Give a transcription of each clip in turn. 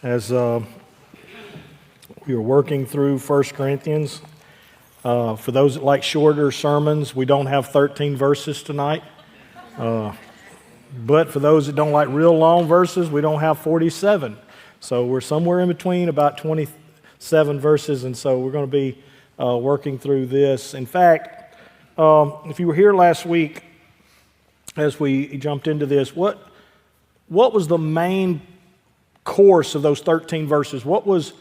as we were working through 1 Corinthians. For those that like shorter sermons, we don't have 13 verses tonight. But for those that don't like real long verses, we don't have 47. So we're somewhere in between, about 27 verses, and so we're going to be working through this. In fact, if you were here last week as we jumped into this, what was the main course of those 13 verses? What was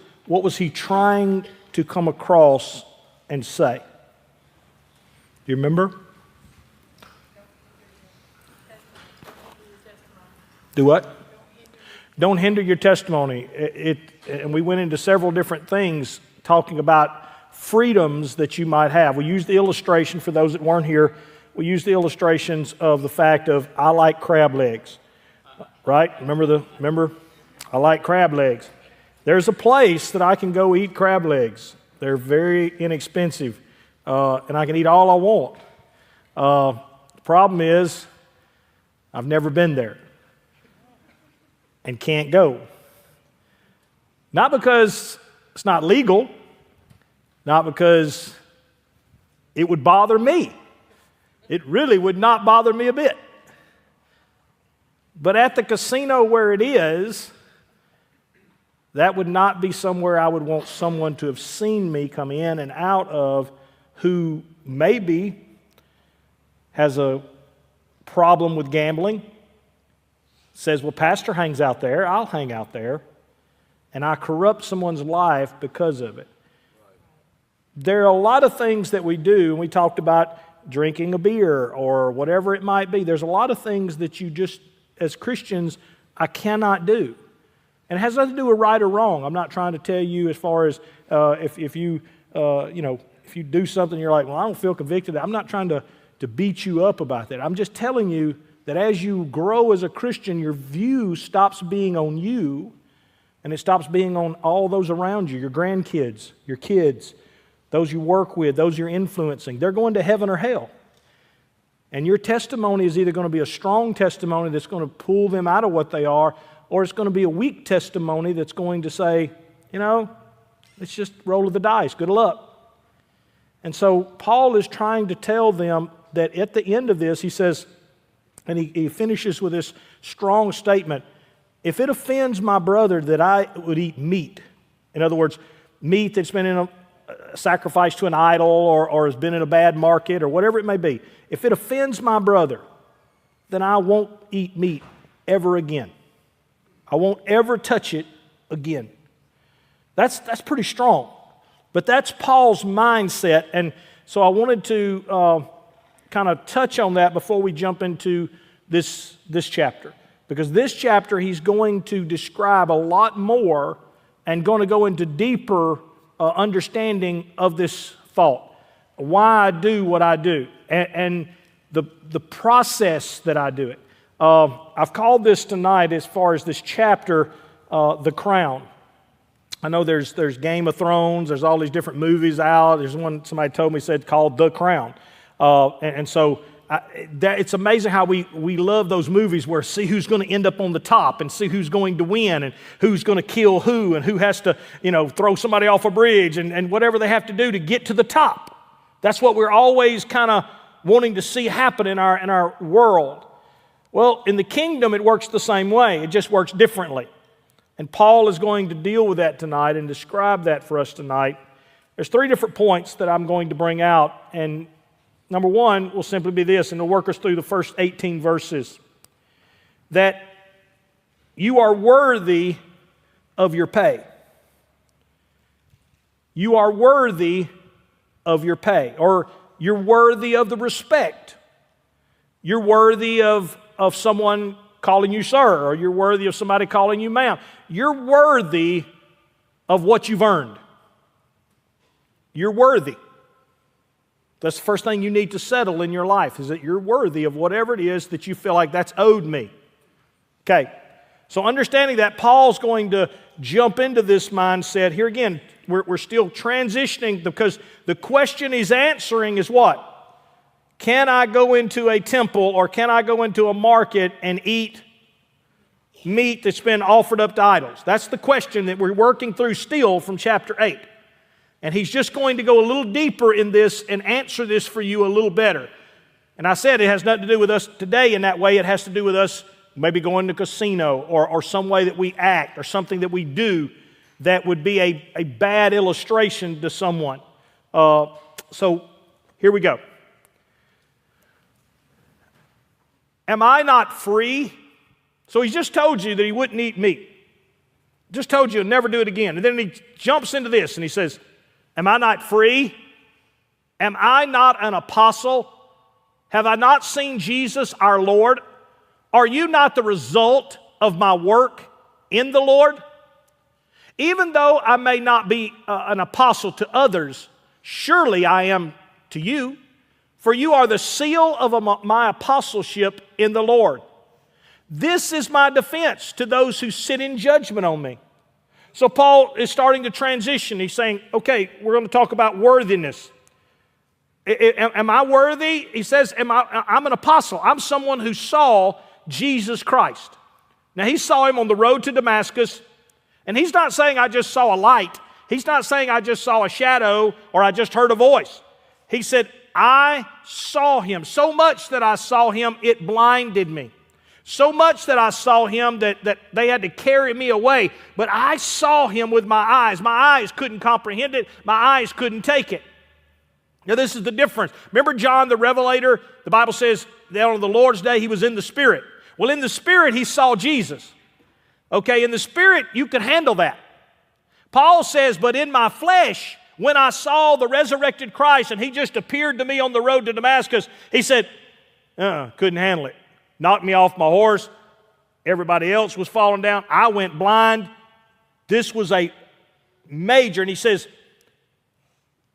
he trying to come across and say? Do you remember? Do what? Don't hinder your testimony. And we went into several different things talking about freedoms that you might have. We used the illustration, for those that weren't here, we used the illustrations of the fact of, I like crab legs. Right? Remember? I like crab legs. There's a place that I can go eat crab legs. They're very inexpensive, and I can eat all I want. The problem is, I've never been there and can't go. Not because it's not legal, not because it would bother me. It really would not bother me a bit. But at the casino where it is, that would not be somewhere I would want someone to have seen me come in and out of who maybe has a problem with gambling, says, well, pastor hangs out there, I'll hang out there, and I corrupt someone's life because of it. There are a lot of things that we do, and we talked about drinking a beer or whatever it might be. There's a lot of things that you just, as Christians, I cannot do. And it has nothing to do with right or wrong. I'm not trying to tell you as far as if you do something, you're like, well, I don't feel convicted. I'm not trying to beat you up about that. I'm just telling you that as you grow as a Christian, your view stops being on you, and it stops being on all those around you, your grandkids, your kids, those you work with, those you're influencing. They're going to heaven or hell. And your testimony is either going to be a strong testimony that's going to pull them out of what they are, or it's going to be a weak testimony that's going to say, it's just roll of the dice, good luck. And so Paul is trying to tell them that at the end of this, he says, and he finishes with this strong statement, if it offends my brother that I would eat meat, in other words, meat that's been in a sacrifice to an idol or has been in a bad market or whatever it may be, if it offends my brother, then I won't eat meat ever again. I won't ever touch it again. That's pretty strong. But that's Paul's mindset, and so I wanted to kind of touch on that before we jump into this chapter. Because this chapter he's going to describe a lot more and going to go into deeper understanding of this thought. Why I do what I do and the process that I do it. I've called this tonight, as far as this chapter, The Crown. I know there's Game of Thrones, there's all these different movies out. There's one somebody told me said called The Crown. So it's amazing how we love those movies where see who's going to end up on the top and see who's going to win and who's going to kill who and who has to, throw somebody off a bridge and whatever they have to do to get to the top. That's what we're always kind of wanting to see happen in our world. Well, in the kingdom, it works the same way. It just works differently. And Paul is going to deal with that tonight and describe that for us tonight. There's 3 different points that I'm going to bring out. And number 1 will simply be this, and it'll work us through the first 18 verses. That you are worthy of your pay. You are worthy of your pay. Or you're worthy of the respect. You're worthy of someone calling you sir, or you're worthy of somebody calling you ma'am. You're worthy of what you've earned. You're worthy. That's the first thing you need to settle in your life, is that you're worthy of whatever it is that you feel like that's owed me. Okay, so understanding that, Paul's going to jump into this mindset. Here again, we're still transitioning, because the question he's answering is what? Can I go into a temple or can I go into a market and eat meat that's been offered up to idols? That's the question that we're working through still from chapter 8. And he's just going to go a little deeper in this and answer this for you a little better. And I said it has nothing to do with us today in that way. It has to do with us maybe going to a casino or some way that we act or something that we do that would be a bad illustration to someone. So here we go. Am I not free? So he's just told you that he wouldn't eat meat. Just told you he'll never do it again. And then he jumps into this and he says, am I not free? Am I not an apostle? Have I not seen Jesus our Lord? Are you not the result of my work in the Lord? Even though I may not be an apostle to others, surely I am to you, for you are the seal of my apostleship in the Lord. This is my defense to those who sit in judgment on me. So Paul is starting to transition. He's saying, okay, we're going to talk about worthiness. Am I worthy? He says, I'm an apostle. I'm someone who saw Jesus Christ. Now, he saw him on the road to Damascus, and he's not saying I just saw a light. He's not saying I just saw a shadow or I just heard a voice. He said, I saw him. So much that I saw him, it blinded me. So much that I saw him that they had to carry me away. But I saw him with my eyes. My eyes couldn't comprehend it. My eyes couldn't take it. Now, this is the difference. Remember John the Revelator? The Bible says that on the Lord's day he was in the Spirit. Well, in the Spirit he saw Jesus. Okay, in the Spirit you could handle that. Paul says, but in my flesh, when I saw the resurrected Christ and he just appeared to me on the road to Damascus, he said, couldn't handle it. Knocked me off my horse. Everybody else was falling down. I went blind. This was a major, and he says,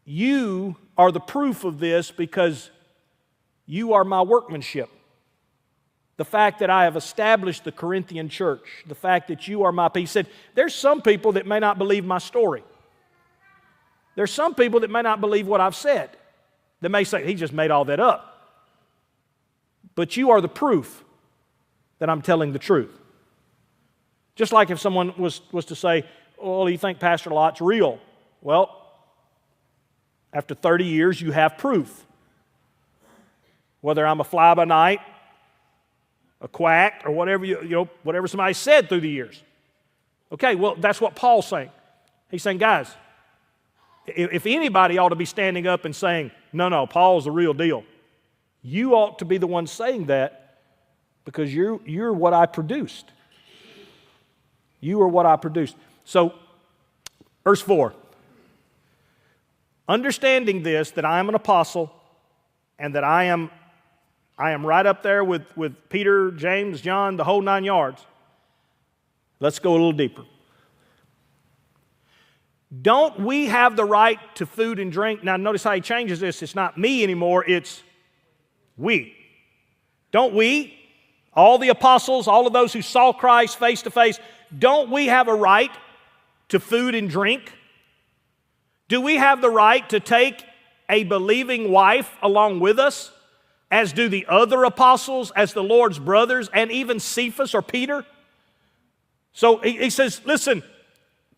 you are the proof of this because you are my workmanship. The fact that I have established the Corinthian church, the fact that you are my people. He said, there's some people that may not believe my story. There's some people that may not believe what I've said. They may say, he just made all that up. But you are the proof that I'm telling the truth. Just like if someone was to say, oh, do you think Pastor Lott's real? Well, after 30 years, you have proof. Whether I'm a fly-by-night, a quack, or whatever whatever somebody said through the years. Okay, well, that's what Paul's saying. He's saying, guys, if anybody ought to be standing up and saying, no, Paul's the real deal, you ought to be the one saying that because you're what I produced. You are what I produced. So, verse 4. Understanding this, that I am an apostle and that I am right up there with Peter, James, John, the whole 9 yards. Let's go a little deeper. Don't we have the right to food and drink? Now notice how he changes this. It's not me anymore, it's we. Don't we, all the apostles, all of those who saw Christ face to face, don't we have a right to food and drink? Do we have the right to take a believing wife along with us, as do the other apostles, as the Lord's brothers, and even Cephas or Peter? So he says, listen,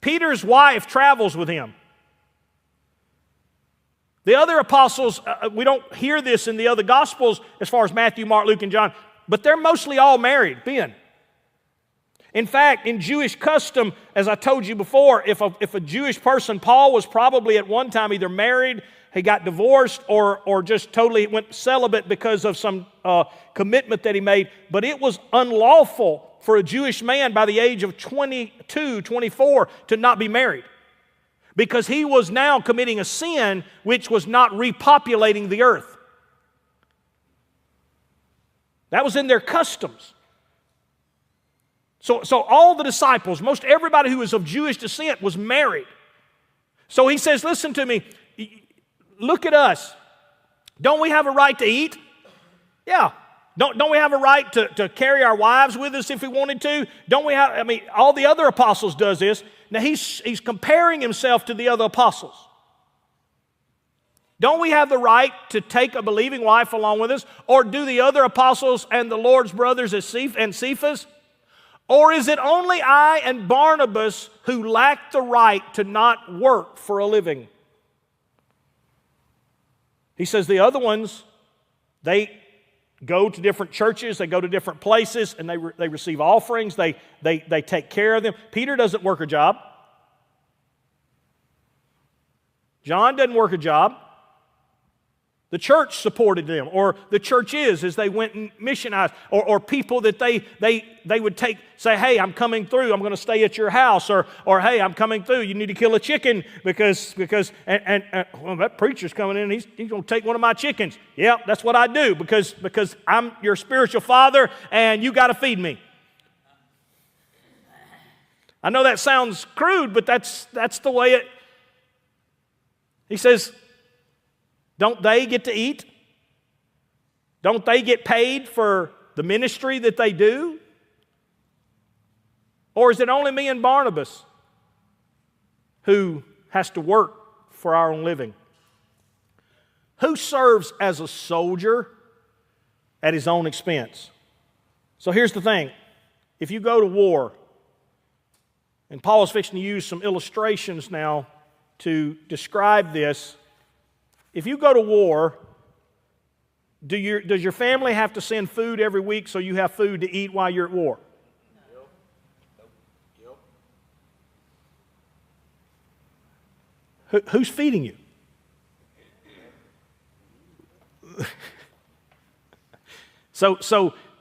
Peter's wife travels with him. The other apostles, we don't hear this in the other Gospels as far as Matthew, Mark, Luke, and John, but they're mostly all married, Ben. In fact, in Jewish custom, as I told you before, if a Jewish person, Paul was probably at one time either married, he got divorced, or just totally went celibate because of some commitment that he made. But it was unlawful for a Jewish man by the age of 22, 24 to not be married, because he was now committing a sin which was not repopulating the earth. That was in their customs. So all the disciples, most everybody who was of Jewish descent was married. So he says, listen to me, look at us. Don't we have a right to eat? Yeah. Don't we have a right to carry our wives with us if we wanted to? Don't we have, all the other apostles does this. Now he's comparing himself to the other apostles. Don't we have the right to take a believing wife along with us? Or do the other apostles and the Lord's brothers and Cephas? Or is it only I and Barnabas who lack the right to not work for a living? He says the other ones, they go to different churches, they go to different places, and they receive offerings, they take care of them. Peter doesn't work a job. John doesn't work a job. The church supported them, or the church is as they went and missionized, or people that they would say, hey, I'm coming through, I'm going to stay at your house, or hey, I'm coming through, you need to kill a chicken because well, that preacher's coming in, he's going to take one of my chickens. Yeah, that's what I do because I'm your spiritual father and you got to feed me. I know that sounds crude, but that's the way it. He says, don't they get to eat? Don't they get paid for the ministry that they do? Or is it only me and Barnabas who has to work for our own living? Who serves as a soldier at his own expense? So here's the thing. If you go to war, and Paul is fixing to use some illustrations now to describe this. If you go to war, does your family have to send food every week so you have food to eat while you're at war? Who's feeding you? So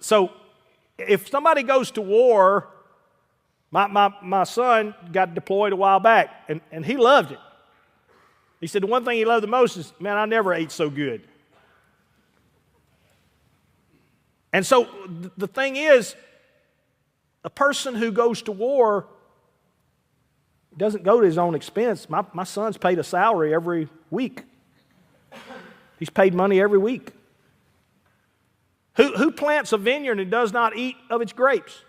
if somebody goes to war, my son got deployed a while back, and he loved it. He said the one thing he loved the most is, man, I never ate so good. And so the thing is, a person who goes to war doesn't go to his own expense. My son's paid a salary every week. He's paid money every week. Who plants a vineyard and does not eat of its grapes?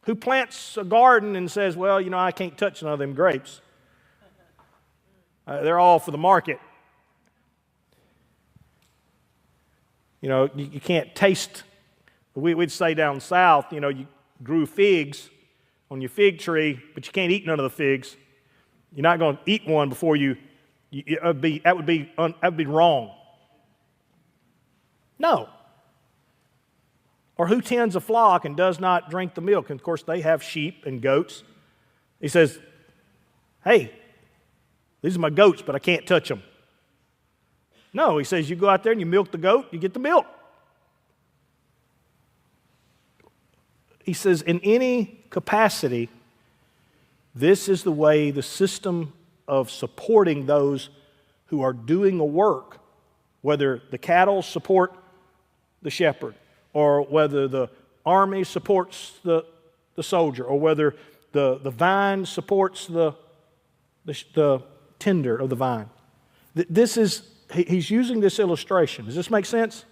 Who plants a garden and says, well, I can't touch none of them grapes. They're all for the market. You can't taste. We'd say down south, you grew figs on your fig tree, but you can't eat none of the figs. You're not going to eat one before that would be wrong. No. Or who tends a flock and does not drink the milk? And of course, they have sheep and goats. He says, hey, these are my goats, but I can't touch them. No, he says, you go out there and you milk the goat, you get the milk. He says, in any capacity, this is the way the system of supporting those who are doing a work, whether the cattle support the shepherd, or whether the army supports the soldier, or whether the vine supports the tender of the vine. He's using this illustration. Does this make sense?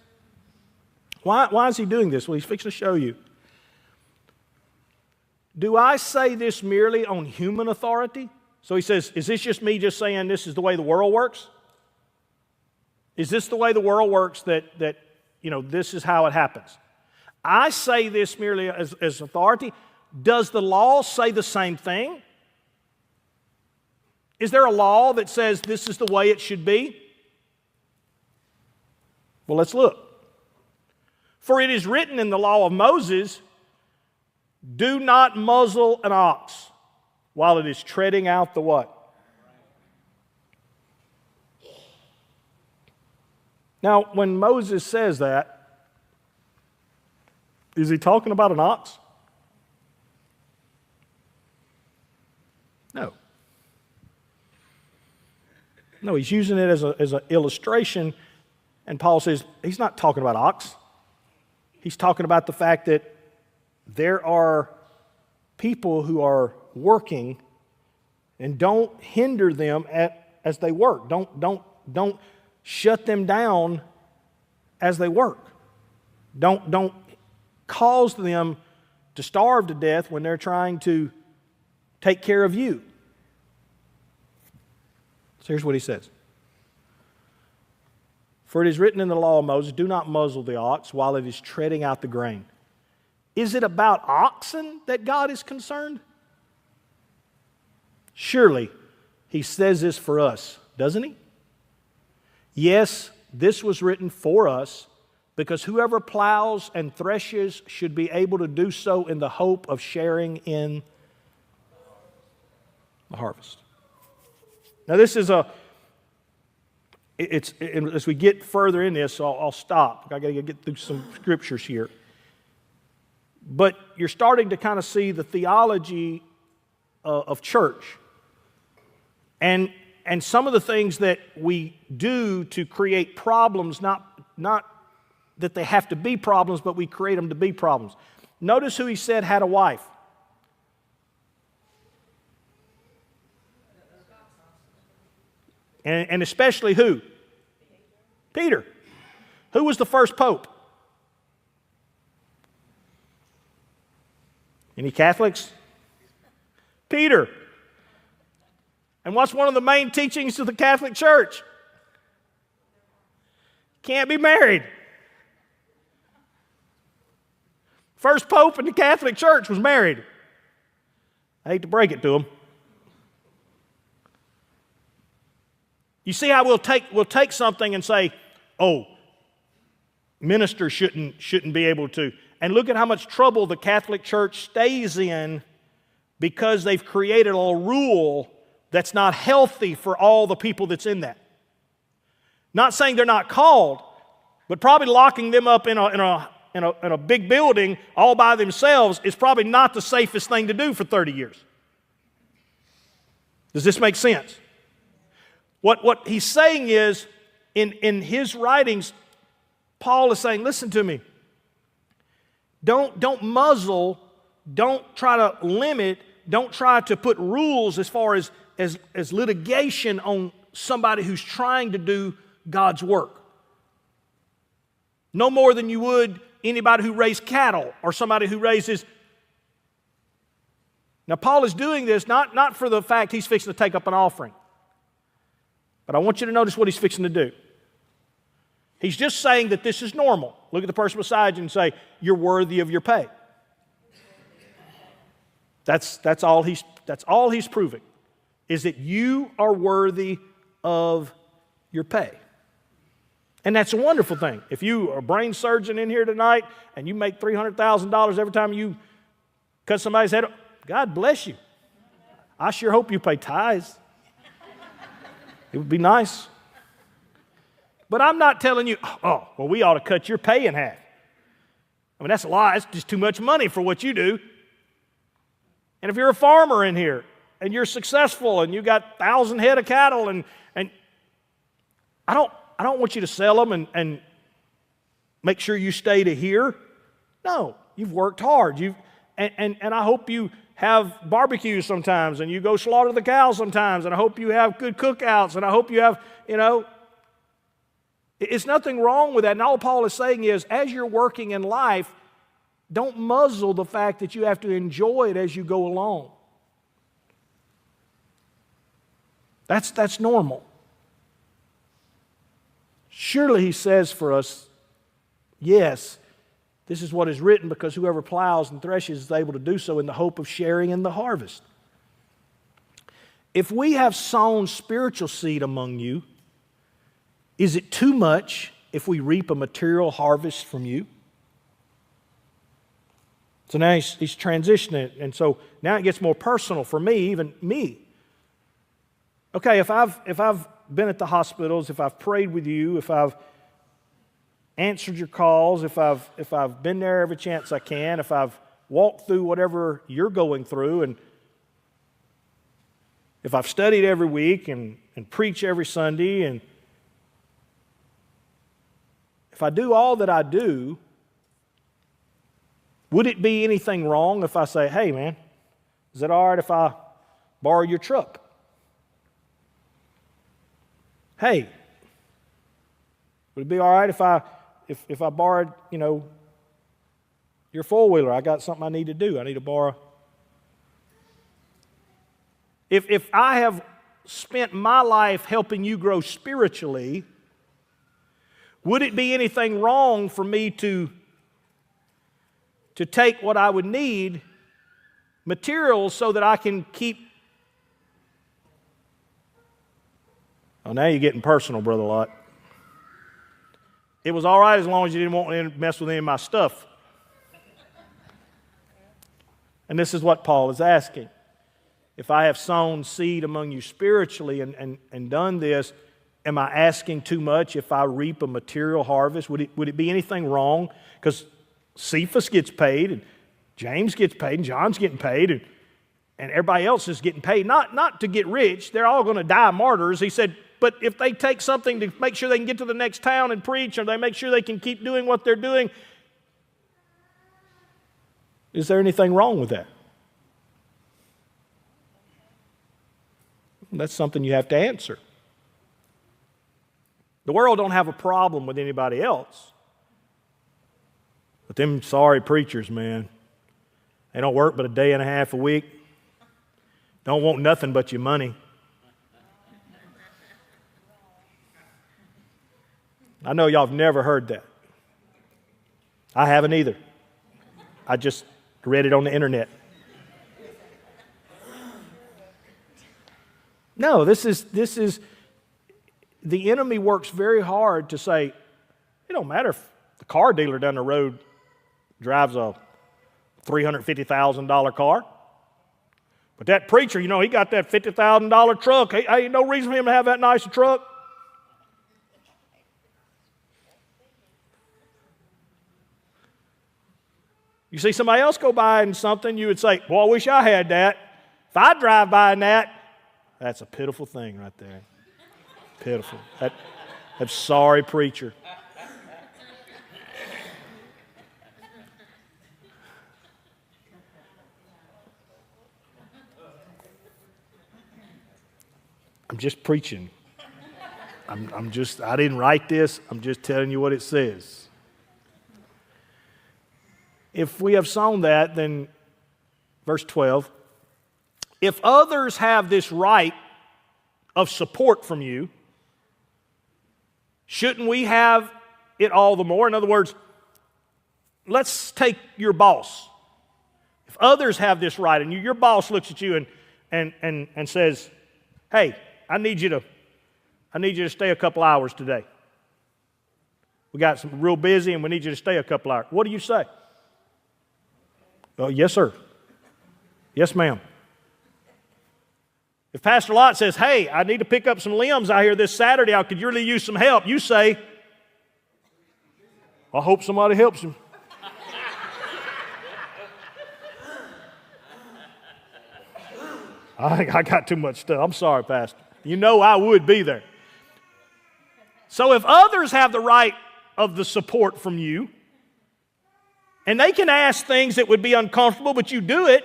Why is he doing this? Well, he's fixing to show you. Do I say this merely on human authority? So he says, is this just me just saying this is the way the world works? Is this the way the world works that this is how it happens? I say this merely as authority. Does the law say the same thing? Is there a law that says this is the way it should be? Well, let's look. For it is written in the law of Moses, do not muzzle an ox while it is treading out the what? Now, when Moses says that, is he talking about an ox? No. No, he's using it as an illustration, and Paul says he's not talking about ox. He's talking about the fact that there are people who are working, and don't hinder them as they work. Don't shut them down as they work. Don't cause them to starve to death when they're trying to take care of you. So here's what he says. For it is written in the law of Moses, do not muzzle the ox while it is treading out the grain. Is it about oxen that God is concerned? Surely he says this for us, doesn't he? Yes, this was written for us because whoever plows and threshes should be able to do so in the hope of sharing in the harvest. Now this is as we get further in this, I'll stop. I got to get through some scriptures here. But you're starting to kind of see the theology of church. And some of the things that we do to create problems, not that they have to be problems, but we create them to be problems. Notice who he said had a wife. And especially who? Peter. Who was the first pope? Any Catholics? Peter. And what's one of the main teachings of the Catholic Church? Can't be married. First pope in the Catholic Church was married. I hate to break it to him. You see how we'll take something and say, oh, ministers shouldn't be able to. And look at how much trouble the Catholic Church stays in because they've created a rule that's not healthy for all the people that's in that. Not saying they're not called, but probably locking them up in a big building all by themselves is probably not the safest thing to do for 30 years. Does this make sense? What he's saying is, in his writings, Paul is saying, listen to me. Don't muzzle, don't try to limit, don't try to put rules as far as litigation on somebody who's trying to do God's work. No more than you would anybody who raised cattle or somebody who raises. Now, Paul is doing this not for the fact he's fixing to take up an offering. But I want you to notice what he's fixing to do. He's just saying that this is normal. Look at the person beside you and say, you're worthy of your pay. That's all he's proving, is that you are worthy of your pay. And that's a wonderful thing. If you are a brain surgeon in here tonight and you make $300,000 every time you cut somebody's head, God bless you. I sure hope you pay tithes. It would be nice. But I'm not telling you, oh, well, we ought to cut your pay in half. I mean, that's a lie. It's just too much money for what you do. And if you're a farmer in here and you're successful and you got 1,000 head of cattle and I don't want you to sell them and make sure you stay to here. No, you've worked hard. And I hope you have barbecues sometimes and you go slaughter the cows sometimes, and I hope you have good cookouts, and I hope you have, it's nothing wrong with that. And all Paul is saying is, as you're working in life, don't muzzle the fact that you have to enjoy it as you go along. That's normal. Surely he says for us, yes, this is what is written, because whoever plows and threshes is able to do so in the hope of sharing in the harvest. If we have sown spiritual seed among you, is it too much if we reap a material harvest from you? So now he's transitioning, and so now it gets more personal for me, even me. Okay, if I've been at the hospitals, if I've prayed with you, if I've answered your calls, if I've been there every chance I can, if I've walked through whatever you're going through, and if I've studied every week and preach every Sunday, and if I do all that I do, would it be anything wrong if I say, hey man, is it all right if I borrow your truck? Hey, would it be all right if I borrowed, your four-wheeler? I got something I need to do. I need to borrow. If I have spent my life helping you grow spiritually, would it be anything wrong for me to to take what I would need, materials, so that I can keep. Oh, now you're getting personal, Brother Lot. It was all right as long as you didn't want to mess with any of my stuff. And this is what Paul is asking. If I have sown seed among you spiritually and done this, am I asking too much if I reap a material harvest? Would it be anything wrong? Because Cephas gets paid, and James gets paid, and John's getting paid, and everybody else is getting paid. Not to get rich. They're all going to die martyrs. He said, but if they take something to make sure they can get to the next town and preach, or they make sure they can keep doing what they're doing, is there anything wrong with that? That's something you have to answer. The world don't have a problem with anybody else. But them sorry preachers, man, they don't work but a day and a half a week. Don't want nothing but your money. I know y'all have never heard that. I haven't either. I just read it on the internet. No, this is the enemy works very hard to say, it don't matter if the car dealer down the road drives a $350,000 car. But that preacher, he got that $50,000 truck. Hey, ain't no reason for him to have that nice truck. You see somebody else go by in something, you would say, boy, I wish I had that. If I drive by in that, that's a pitiful thing right there. Pitiful. That sorry preacher. I'm just preaching. I didn't write this. I'm just telling you what it says. If we have sown that, then verse 12, if others have this right of support from you, shouldn't we have it all the more? In other words, let's take your boss. If others have this right and your boss looks at you and says, hey, I need you to stay a couple hours today. We got some real busy and we need you to stay a couple hours. What do you say? Oh, yes, sir. Yes, ma'am. If Pastor Lott says, hey, I need to pick up some limbs out here this Saturday, I could really use some help, you say, I hope somebody helps him. I got too much stuff. I'm sorry, Pastor. I would be there. So if others have the right of the support from you, and they can ask things that would be uncomfortable, but you do it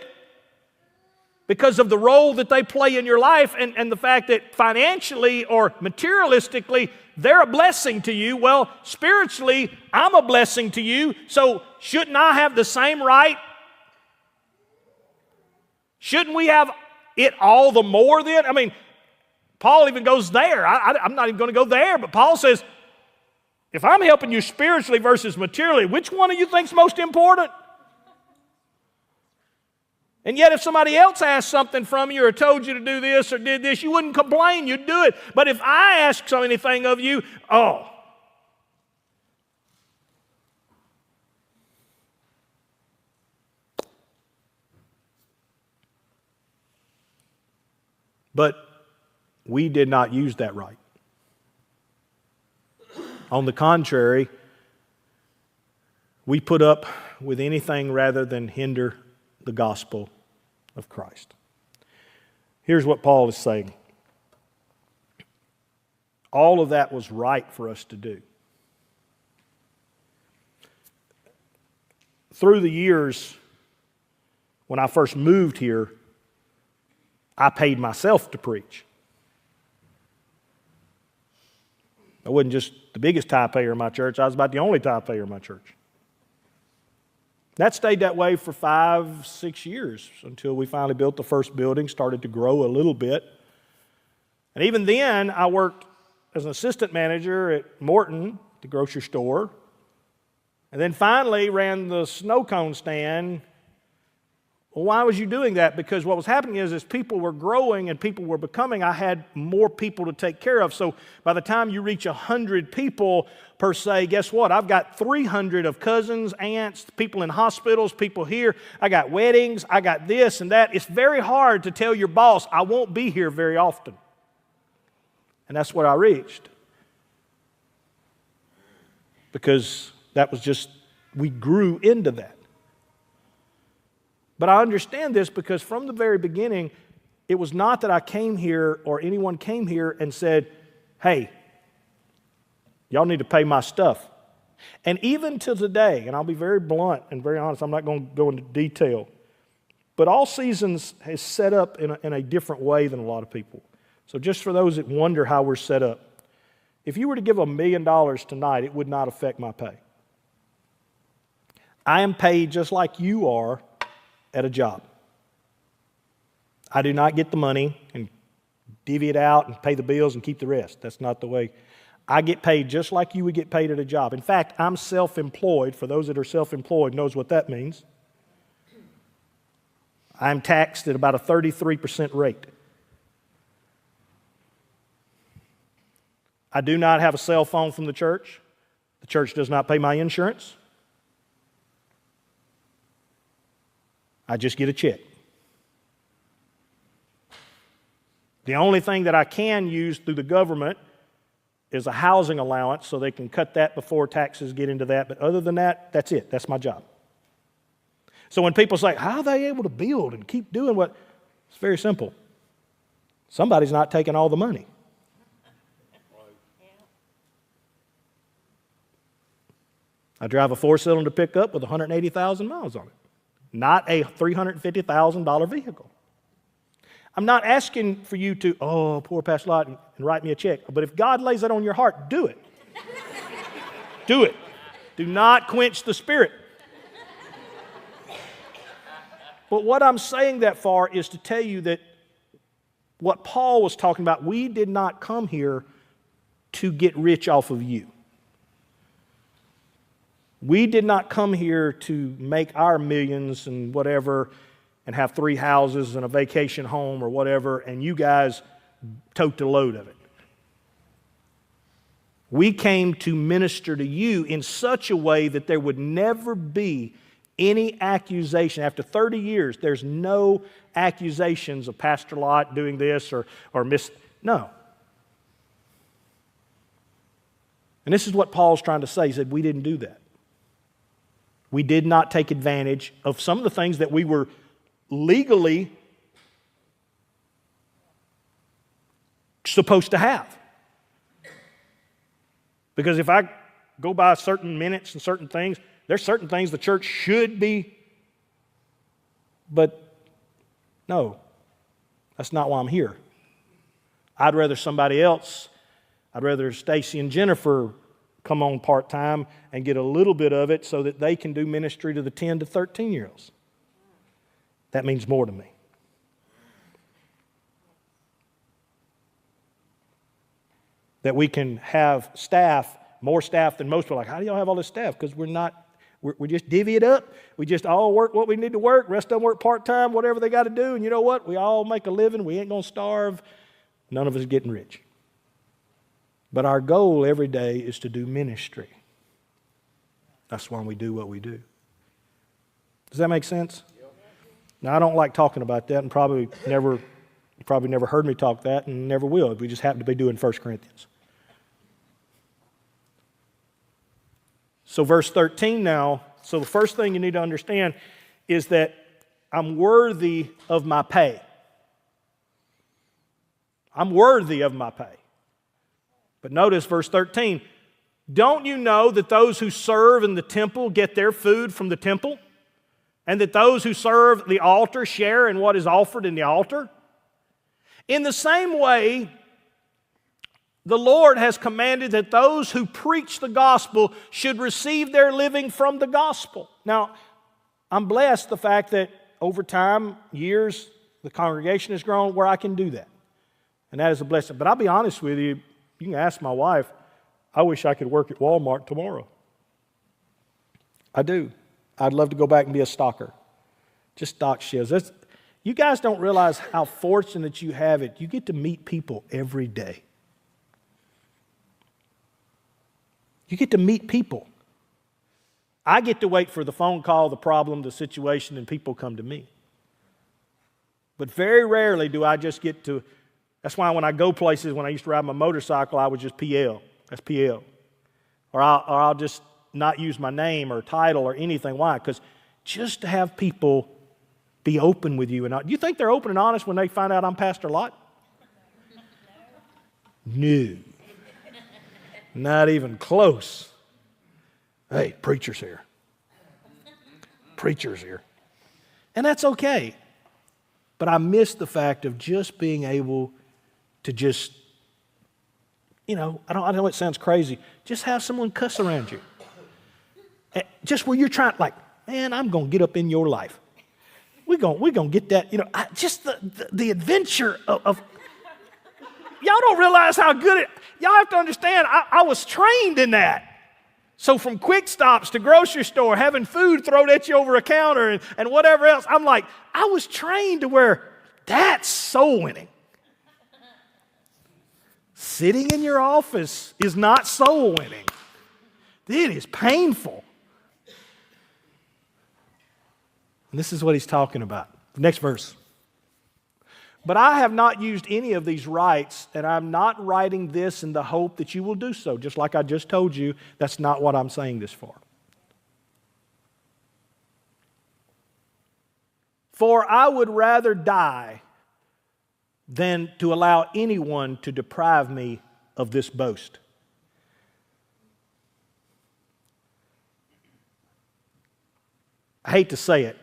because of the role that they play in your life and the fact that financially or materialistically they're a blessing to you. Well, spiritually, I'm a blessing to you, so shouldn't I have the same right? Shouldn't we have it all the more then? I mean, Paul even goes there. I'm not even going to go there, but Paul says, if I'm helping you spiritually versus materially, which one of you thinks most important? And yet if somebody else asked something from you or told you to do this or did this, you wouldn't complain, you'd do it. But if I ask anything of you, But we did not use that right. On the contrary, we put up with anything rather than hinder the gospel of Christ. Here's what Paul is saying. All of that was right for us to do. Through the years, when I first moved here, I paid myself to preach. I wasn't just the biggest tithe payer in my church. I was about the only tithe payer in my church. That stayed that way for 5-6 years until we finally built the first building, started to grow a little bit. And even then, I worked as an assistant manager at Morton, the grocery store. And then finally ran the snow cone stand. Well, why was you doing that? Because what was happening is, as people were growing and people were becoming, I had more people to take care of. So by the time you reach 100 people per se, guess what? I've got 300 of cousins, aunts, people in hospitals, people here. I got weddings. I got this and that. It's very hard to tell your boss, I won't be here very often. And that's what I reached. Because that was just, we grew into that. But I understand this because from the very beginning, it was not that I came here or anyone came here and said, hey, y'all need to pay my stuff. And even to today, and I'll be very blunt and very honest, I'm not going to go into detail, but All Seasons is set up in a different way than a lot of people. So just for those that wonder how we're set up, if you were to give $1 million tonight, it would not affect my pay. I am paid just like you are at a job. I do not get the money and divvy it out and pay the bills and keep the rest. That's not the way. I get paid just like you would get paid at a job. In fact, I'm self-employed. For those that are self-employed, knows what that means. I'm taxed at about a 33% rate. I do not have a cell phone from the church. The church does not pay my insurance. I just get a check. The only thing that I can use through the government is a housing allowance, so they can cut that before taxes get into that. But other than that, that's it. That's my job. So when people say, how are they able to build and keep doing what? It's very simple. Somebody's not taking all the money. I drive a 4-cylinder pickup with 180,000 miles on it. Not a $350,000 vehicle. I'm not asking for you to, oh, poor Pastor Lott, and write me a check. But if God lays that on your heart, do it. Do it. Do not quench the Spirit. But what I'm saying that for is to tell you that what Paul was talking about, we did not come here to get rich off of you. We did not come here to make our millions and whatever and have 3 houses and a vacation home or whatever, and you guys tote the load of it. We came to minister to you in such a way that there would never be any accusation. After 30 years, there's no accusations of Pastor Lott doing this or miss. No. And this is what Paul's trying to say. He said, we didn't do that. We did not take advantage of some of the things that we were legally supposed to have. Because if I go by certain minutes and certain things, there's certain things the church should be, but no, that's not why I'm here. I'd rather somebody else, I'd rather Stacy and Jennifer come on part-time and get a little bit of it so that they can do ministry to the 10 to 13-year-olds. That means more to me. That we can have staff, more staff than most people. Like, how do y'all have all this staff? Because we just divvy it up. We just all work what we need to work. Rest of them work part-time, whatever they got to do. And you know what? We all make a living. We ain't going to starve. None of us getting rich. But our goal every day is to do ministry. That's why we do what we do. Does that make sense? Now, I don't like talking about that, and probably never heard me talk that, and never will. We just happen to be doing 1 Corinthians. So verse 13 now, so the first thing you need to understand is that I'm worthy of my pay. I'm worthy of my pay. But notice verse 13, don't you know that those who serve in the temple get their food from the temple? And that those who serve the altar share in what is offered in the altar? In the same way, the Lord has commanded that those who preach the gospel should receive their living from the gospel. Now, I'm blessed the fact that over time, years, the congregation has grown where I can do that. And that is a blessing. But I'll be honest with you, you can ask my wife, I wish I could work at Walmart tomorrow. I do. I'd love to go back and be a stalker. Just stock shares. You guys don't realize how fortunate you have it. You get to meet people every day. You get to meet people. I get to wait for the phone call, the problem, the situation, and people come to me. But very rarely do I just get to, that's why when I go places, when I used to ride my motorcycle, I would just PL. That's PL. Or I'll just not use my name or title or anything. Why? Because just to have people be open with you. Do you think they're open and honest when they find out I'm Pastor Lot? No. Not even close. Hey, preacher's here. Preacher's here. And that's okay. But I miss the fact of just being able to just, I know it sounds crazy, just have someone cuss around you. Just where you're trying, like, man, I'm going to get up in your life. We're going to get that, just the adventure of y'all don't realize how good y'all have to understand, I was trained in that. So from quick stops to grocery store, having food thrown at you over a counter and whatever else, I'm like, I was trained to where that's soul winning. Sitting in your office is not soul winning. It is painful. And this is what he's talking about. The next verse. But I have not used any of these rights, and I'm not writing this in the hope that you will do so. Just like I just told you, that's not what I'm saying this for. For I would rather die than to allow anyone to deprive me of this boast. I hate to say it.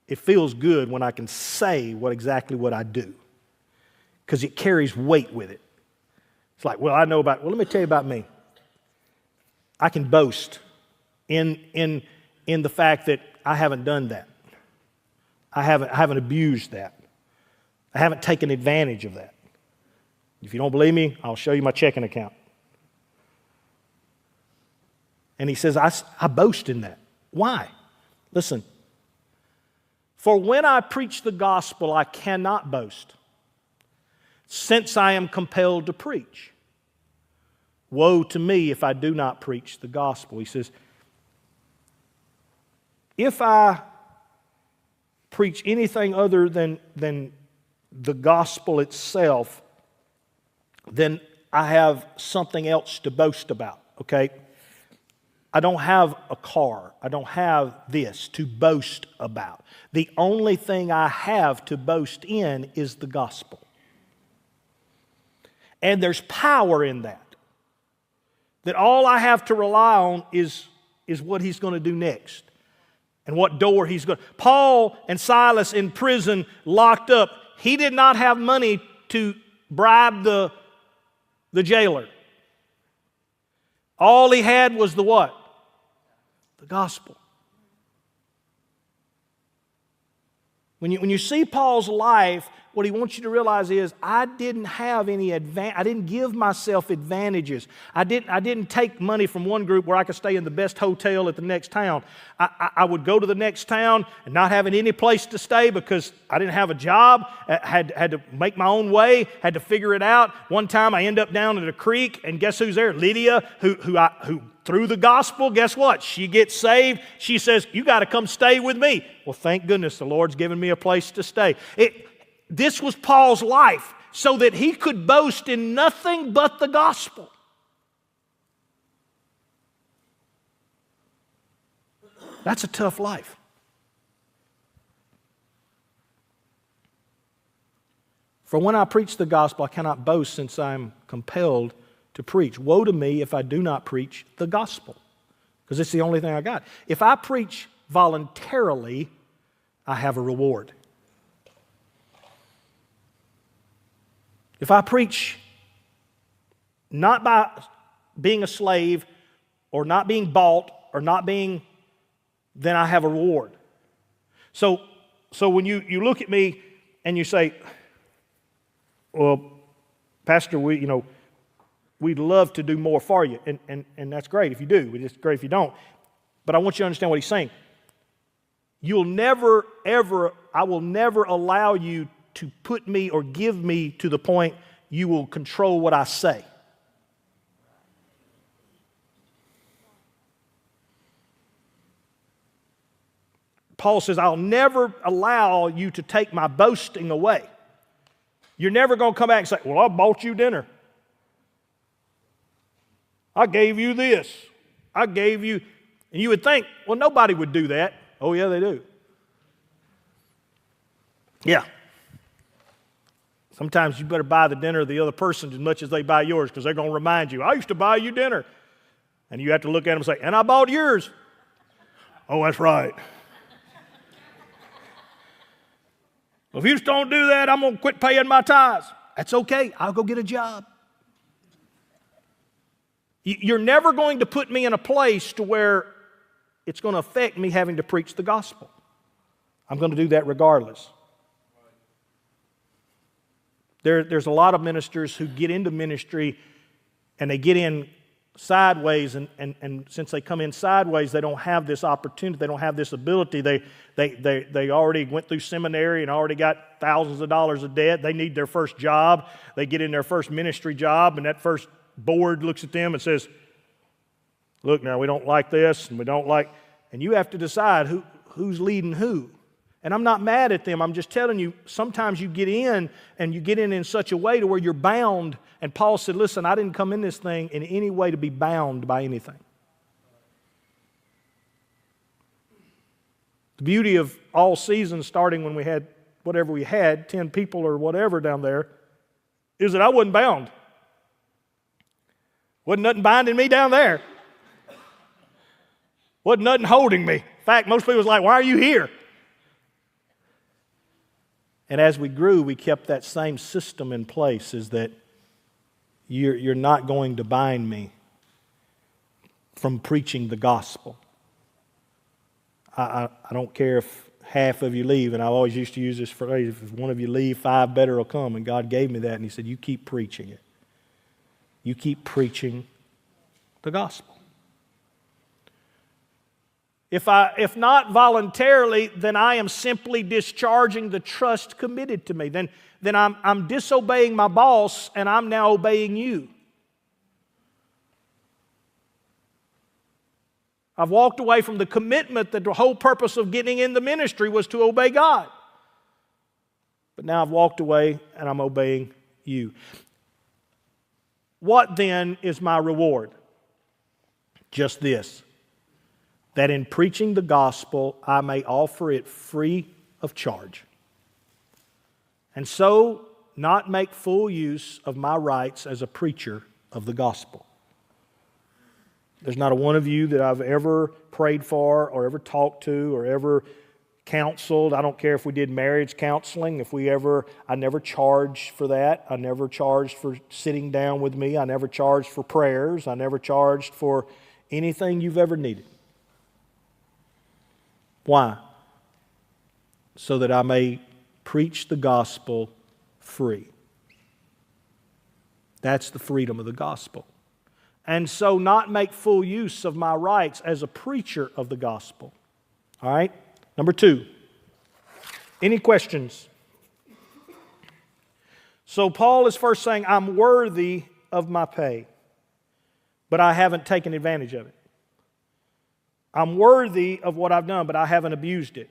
It feels good when I can say exactly what I do, because it carries weight with it. It's like, let me tell you about me. I can boast in the fact that I haven't done that. I haven't abused that. I haven't taken advantage of that. If you don't believe me, I'll show you my checking account. And he says, I boast in that. Why? Listen. For when I preach the gospel, I cannot boast, since I am compelled to preach. Woe to me if I do not preach the gospel. He says, if I preach anything other than the gospel itself, then I have something else to boast about, okay? I don't have a car. I don't have this to boast about. The only thing I have to boast in is the gospel. And there's power in that. That all I have to rely on is what he's going to do next. And what door he's going to. Paul and Silas in prison, locked up. He did not have money to bribe the jailer. All he had was the what? The gospel. When you see Paul's life, what he wants you to realize is, I didn't have any I didn't give myself advantages. I didn't take money from one group where I could stay in the best hotel at the next town. I would go to the next town and not having any place to stay because I didn't have a job. Had to make my own way. Had to figure it out. One time I end up down at a creek, and guess who's there? Lydia, who through the gospel, guess what? She gets saved. She says, you got to come stay with me. Well, thank goodness the Lord's given me a place to stay. This was Paul's life so that he could boast in nothing but the gospel. That's a tough life. For when I preach the gospel, I cannot boast, since I am compelled to preach. Woe to me if I do not preach the gospel, because it's the only thing I got. If I preach voluntarily, I have a reward. If I preach not by being a slave or not being bought or not being, then I have a reward. So when you look at me and you say, well, Pastor, we'd love to do more for you. And that's great if you do. It's great if you don't. But I want you to understand what he's saying. I will never allow you to put me or give me to the point you will control what I say. Paul says, I'll never allow you to take my boasting away. You're never going to come back and say, well, I bought you dinner. I gave you this. I gave you. And you would think, well, nobody would do that. Oh, yeah, they do. Yeah. Sometimes you better buy the dinner of the other person as much as they buy yours, because they're going to remind you, I used to buy you dinner. And you have to look at them and say, and I bought yours. Oh, that's right. Well, if you just don't do that, I'm going to quit paying my tithes. That's okay. I'll go get a job. You're never going to put me in a place to where it's going to affect me having to preach the gospel. I'm going to do that regardless. There's a lot of ministers who get into ministry and they get in sideways, and since they come in sideways, they don't have this opportunity, they don't have this ability. They already went through seminary and already got thousands of dollars of debt. They need their first job. They get in their first ministry job, and that first board looks at them and says, look, now we don't like this, and we don't like, and you have to decide who's leading who. And I'm not mad at them. I'm just telling you, sometimes you get in, and you get in such a way to where you're bound. And Paul said, listen, I didn't come in this thing in any way to be bound by anything. The beauty of all seasons, starting when we had whatever we had, 10 people or whatever down there, is that I wasn't bound. Wasn't nothing binding me down there. Wasn't nothing holding me. In fact, most people was like, why are you here? And as we grew, we kept that same system in place, is that you're not going to bind me from preaching the gospel. I don't care if half of you leave, and I always used to use this phrase, if one of you leave, 5 better will come, and God gave me that, and He said, you keep preaching it. You keep preaching the gospel. If not voluntarily, then I am simply discharging the trust committed to me. Then I'm disobeying my boss, and I'm now obeying you. I've walked away from the commitment that the whole purpose of getting in the ministry was to obey God. But now I've walked away, and I'm obeying you. What then is my reward? Just this: that in preaching the gospel, I may offer it free of charge, and so not make full use of my rights as a preacher of the gospel. There's not a one of you that I've ever prayed for or ever talked to or ever counseled. I don't care if we did marriage counseling, I never charged for that. I never charged for sitting down with me. I never charged for prayers. I never charged for anything you've ever needed. Why? So that I may preach the gospel free. That's the freedom of the gospel. And so not make full use of my rights as a preacher of the gospel. All right? Number 2. Any questions? So Paul is first saying, I'm worthy of my pay, but I haven't taken advantage of it. I'm worthy of what I've done, but I haven't abused it.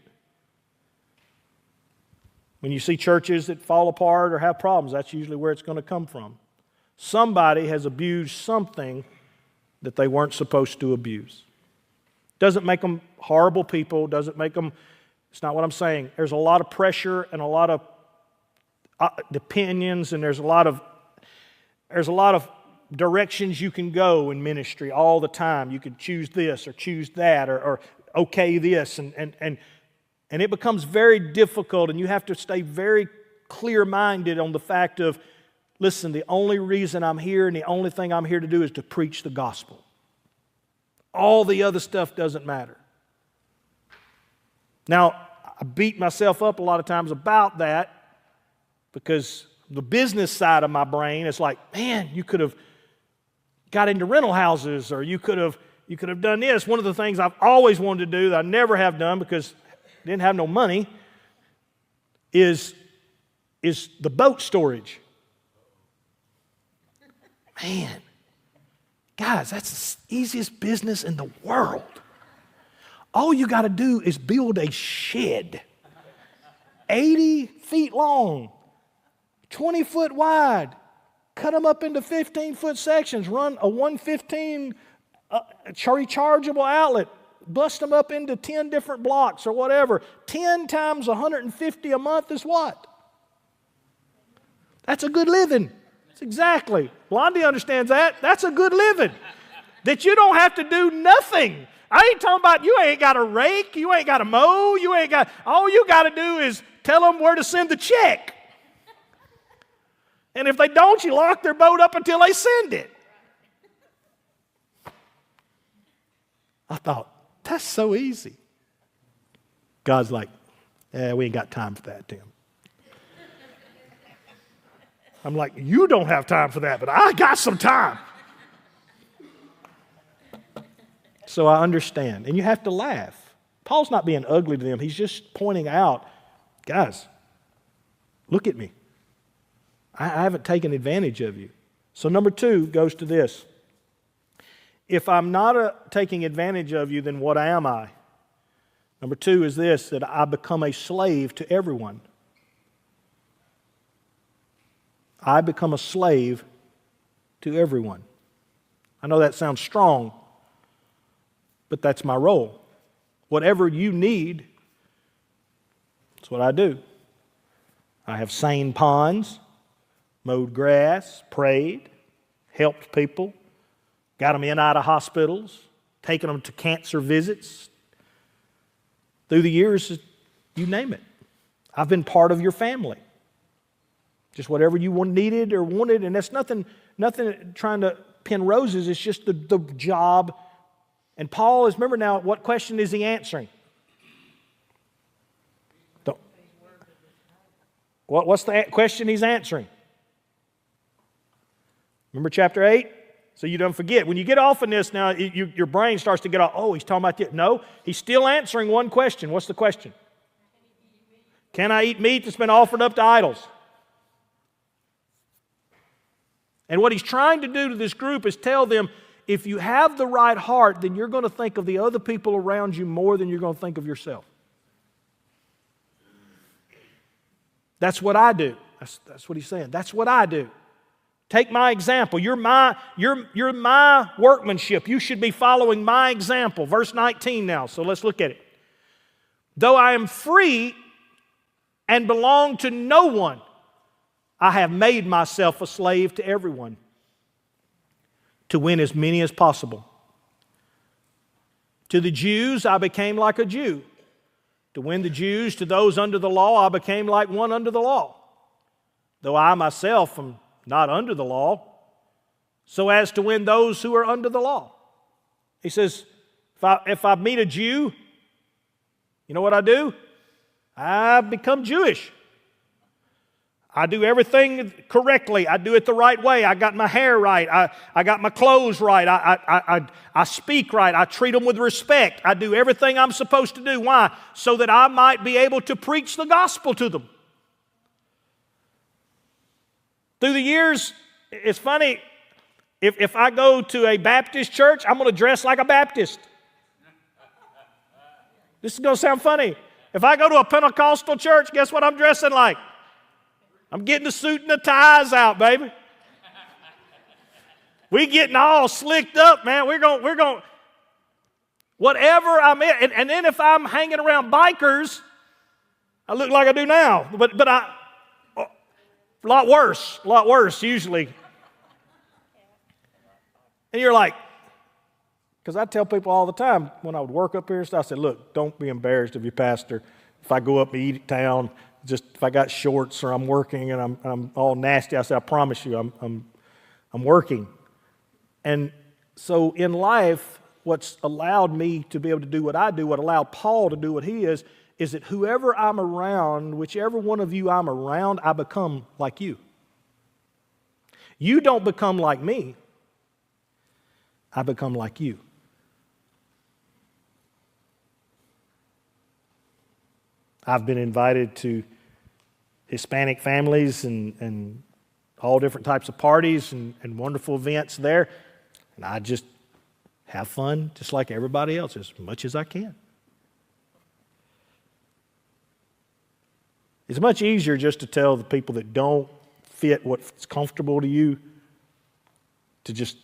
When you see churches that fall apart or have problems, that's usually where it's going to come from. Somebody has abused something that they weren't supposed to abuse. Doesn't make them horrible people, doesn't make them, it's not what I'm saying. There's a lot of pressure and a lot of opinions, and there's a lot of directions you can go in ministry all the time. You could choose this or choose that or okay this, and it becomes very difficult, and you have to stay very clear-minded on the fact of, listen, the only reason I'm here and the only thing I'm here to do is to preach the gospel. All the other stuff doesn't matter. Now, I beat myself up a lot of times about that because the business side of my brain is like, man, you could have got into rental houses, or you could have done this. One of the things I've always wanted to do that I never have done because I didn't have no money is the boat storage. Man, guys, that's the easiest business in the world. All you got to do is build a shed, 80 feet long, 20 foot wide, cut them up into 15-foot sections, run a 115 rechargeable outlet, bust them up into 10 different blocks or whatever. 10 times 150 a month is what? That's a good living. That's exactly. Blondie understands that. That's a good living. That you don't have to do nothing. I ain't talking about you ain't got to rake, you ain't got to mow, all you got to do is tell them where to send the check. And if they don't, you lock their boat up until they send it. I thought, that's so easy. God's like, we ain't got time for that, Tim. I'm like, you don't have time for that, but I got some time. So I understand. And you have to laugh. Paul's not being ugly to them. He's just pointing out, guys, look at me. I haven't taken advantage of you. So number 2 goes to this. If I'm not taking advantage of you, then what am I? Number 2 is this, that I become a slave to everyone. I become a slave to everyone. I know that sounds strong, but that's my role. Whatever you need, that's what I do. I have sane ponds, mowed grass, prayed, helped people, got them in and out of hospitals, taken them to cancer visits. Through the years, you name it. I've been part of your family. Just whatever you needed or wanted, and that's nothing trying to pin roses. It's just the job. And Paul is, remember now, what question is he answering? What's the question he's answering? Remember chapter 8? So you don't forget. When you get off of this now, your brain starts to get off. Oh, he's talking about this. No, he's still answering one question. What's the question? Can I eat meat that's been offered up to idols? And what he's trying to do to this group is tell them, if you have the right heart, then you're going to think of the other people around you more than you're going to think of yourself. That's what I do. That's what he's saying. That's what I do. Take my example. You're my workmanship. You should be following my example. Verse 19 now, so let's look at it. Though I am free and belong to no one, I have made myself a slave to everyone to win as many as possible. To the Jews, I became like a Jew. To win the Jews, to those under the law, I became like one under the law. Though I myself am not under the law, so as to win those who are under the law. He says, if I meet a Jew, you know what I do? I become Jewish. I do everything correctly. I do it the right way. I got my hair right. I got my clothes right. I speak right. I treat them with respect. I do everything I'm supposed to do. Why? So that I might be able to preach the gospel to them. Through the years, it's funny, if I go to a Baptist church, I'm going to dress like a Baptist. This is going to sound funny. If I go to a Pentecostal church, guess what I'm dressing like? I'm getting the suit and the ties out, baby. We getting all slicked up, man. We're going, whatever I'm in. And then if I'm hanging around bikers, I look like I do now. But a lot worse usually. And you're like, because I tell people all the time when I would work up here, I said, look, don't be embarrassed of your pastor. If I go up and eat at town, just if I got shorts or I'm working and I'm all nasty, I said, I promise you, I'm working. And so in life, what's allowed me to be able to do what I do, what allowed Paul to do what he is that whoever I'm around, whichever one of you I'm around, I become like you. You don't become like me. I become like you. I've been invited to Hispanic families and all different types of parties and wonderful events there. And I just have fun just like everybody else as much as I can. It's much easier just to tell the people that don't fit what's comfortable to you to just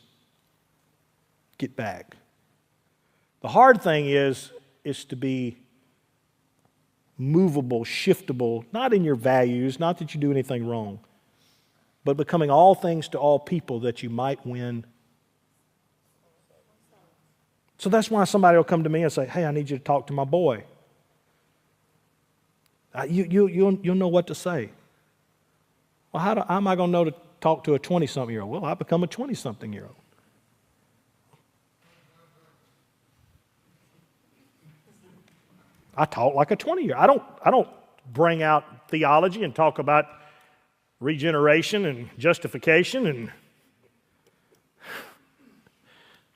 get back. The hard thing is to be movable, shiftable, not in your values, not that you do anything wrong, but becoming all things to all people that you might win. So that's why somebody will come to me and say, hey, I need you to talk to my boy. You'll know what to say. Well, how am I going to know to talk to a 20-something-year-old? Well, I become a 20-something-year-old. I talk like a 20-year-old. I don't bring out theology and talk about regeneration and justification and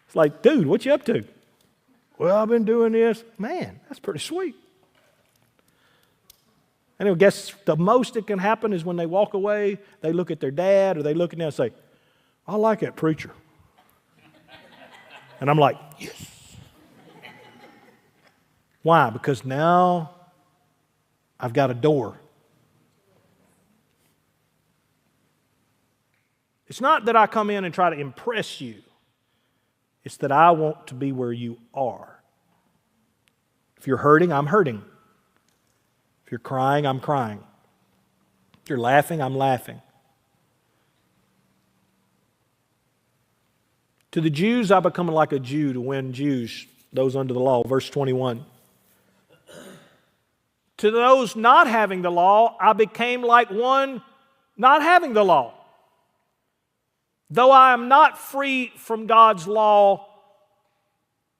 it's like, dude, what you up to? Well, I've been doing this. Man, that's pretty sweet. And I guess the most that can happen is when they walk away, they look at their dad or they look at them and say, I like that preacher. And I'm like, yes. Why? Because now I've got a door. It's not that I come in and try to impress you. It's that I want to be where you are. If you're hurting, I'm hurting. If you're crying, I'm crying. If you're laughing, I'm laughing. To the Jews, I become like a Jew to win Jews, those under the law. Verse 21. To those not having the law, I became like one not having the law. Though I am not free from God's law,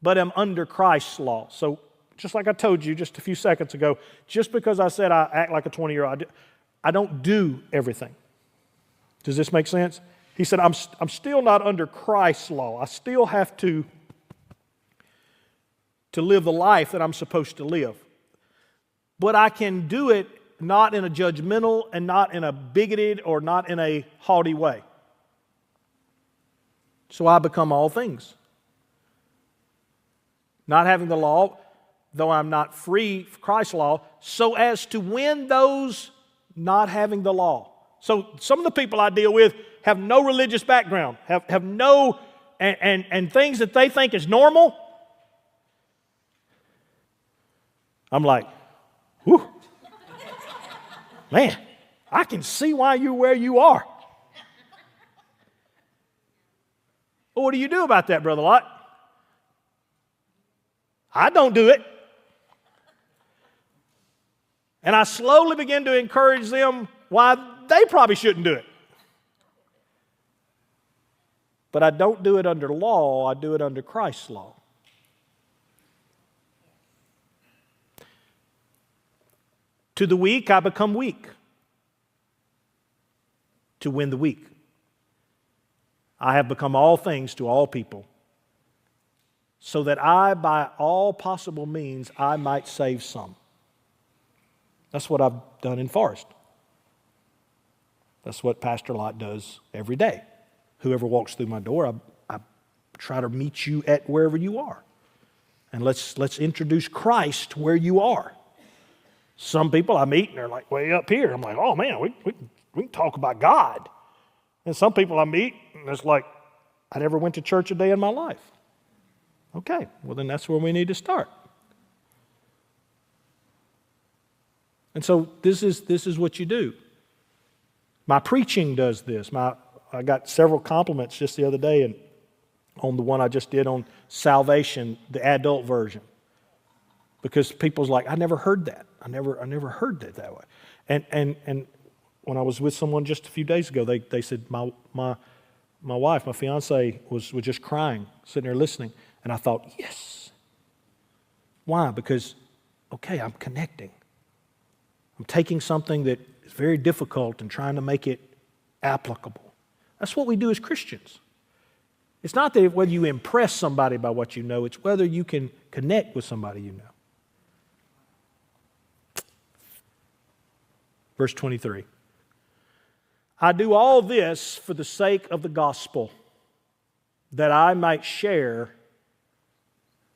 but am under Christ's law. So, just like I told you just a few seconds ago, just because I said I act like a 20-year-old, I don't do everything. Does this make sense? He said, I'm still not under Christ's law. I still have to live the life that I'm supposed to live. But I can do it not in a judgmental and not in a bigoted or not in a haughty way. So I become all things. Not having the law, though I'm not free from Christ's law, so as to win those not having the law. So some of the people I deal with have no religious background, have no, and things that they think is normal. I'm like, whew, man, I can see why you're where you are. Well, what do you do about that, Brother Lott? I don't do it. And I slowly begin to encourage them why they probably shouldn't do it. But I don't do it under law, I do it under Christ's law. To the weak, I become weak to win the weak. I have become all things to all people, so that I, by all possible means, I might save some. That's what I've done in Forest. That's what Pastor Lott does every day. Whoever walks through my door, I try to meet you at wherever you are. And let's introduce Christ where you are. Some people I meet and they're like way up here. I'm like, oh man, we can talk about God. And some people I meet and it's like, I never went to church a day in my life. Okay, well then that's where we need to start. And so this is what you do. My preaching does this. I got several compliments just the other day and on the one I just did on salvation, the adult version. Because people's like, I never heard that. I never heard that way. And when I was with someone just a few days ago, they said my wife, my fiance, was just crying, sitting there listening. And I thought, yes. Why? Because, okay, I'm connecting. I'm taking something that is very difficult and trying to make it applicable. That's what we do as Christians. It's not that whether you impress somebody by what you know, it's whether you can connect with somebody you know. Verse 23. I do all this for the sake of the gospel, that I might share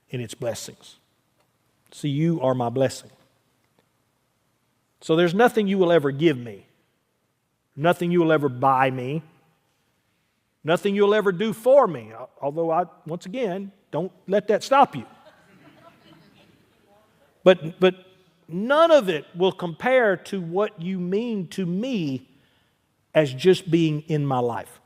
in its blessings. See, you are my blessing. So there's nothing you will ever give me, nothing you will ever buy me, nothing you'll ever do for me, although once again, don't let that stop you. But none of it will compare to what you mean to me as just being in my life.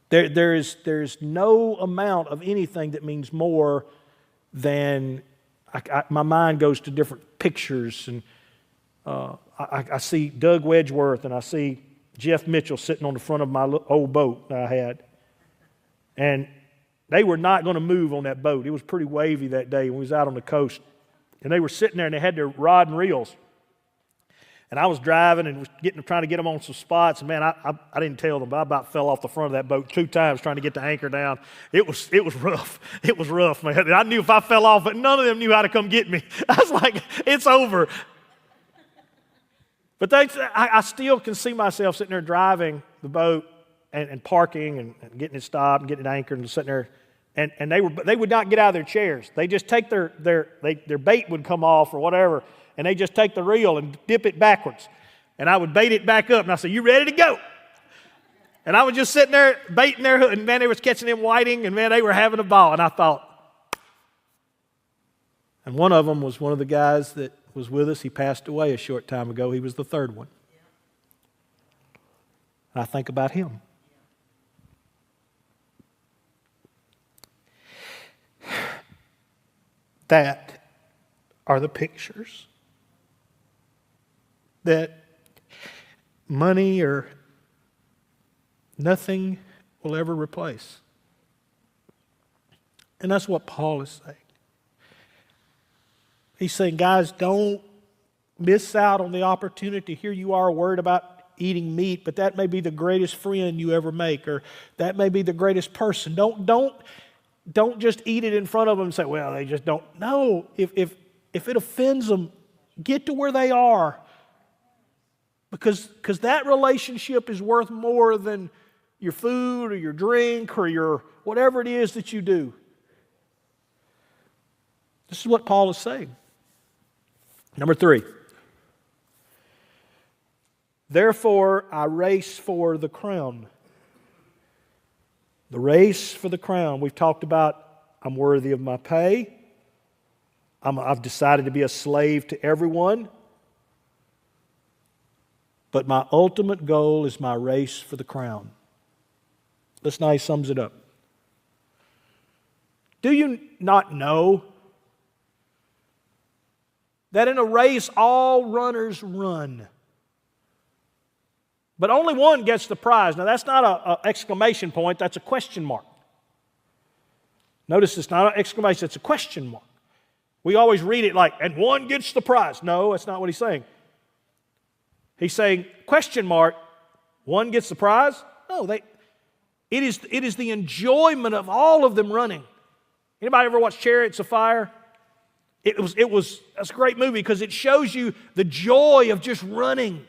There's no amount of anything that means more than my mind goes to different pictures, and I see Doug Wedgeworth and I see Jeff Mitchell sitting on the front of my old boat that I had, and they were not going to move on that boat. It was pretty wavy that day when we was out on the coast, and they were sitting there and they had their rod and reels. And I was driving and trying to get them on some spots. And man, I didn't tell them, but I about fell off the front of that boat 2 times trying to get the anchor down. It was rough. It was rough, man. And I knew if I fell off, but none of them knew how to come get me. I was like, it's over. But I still can see myself sitting there driving the boat and parking and getting it stopped and getting it anchored and sitting there. And they would not get out of their chairs. They just take their bait would come off or whatever, and they just take the reel and dip it backwards. And I would bait it back up, and I said, "You ready to go?" And I was just sitting there baiting their hook, and man, they was catching them whiting, and man, they were having a ball. And I thought, and one of them was one of the guys that was with us. He passed away a short time ago. He was the third one. And I think about him. That are the pictures that money or nothing will ever replace. And that's what Paul is saying. He's saying, guys, don't miss out on the opportunity. Here you are worried about eating meat, but that may be the greatest friend you ever make, or that may be the greatest person. Don't just eat it in front of them and say, well, they just don't. No, if it offends them, get to where they are. Because that relationship is worth more than your food or your drink or your whatever it is that you do. This is what Paul is saying. Number 3. Therefore, I race for the crown. The race for the crown. We've talked about I'm worthy of my pay. I've decided to be a slave to everyone. But my ultimate goal is my race for the crown. Listen how he sums it up. Do you not know that in a race all runners run, but only one gets the prize? Now that's not an exclamation point, that's a question mark. Notice it's not an exclamation, it's a question mark. We always read it like, and one gets the prize. No, that's not what he's saying. He's saying, question mark, one gets the prize? No, it is the enjoyment of all of them running. Anybody ever watch Chariots of Fire? That's a great movie because it shows you the joy of just running.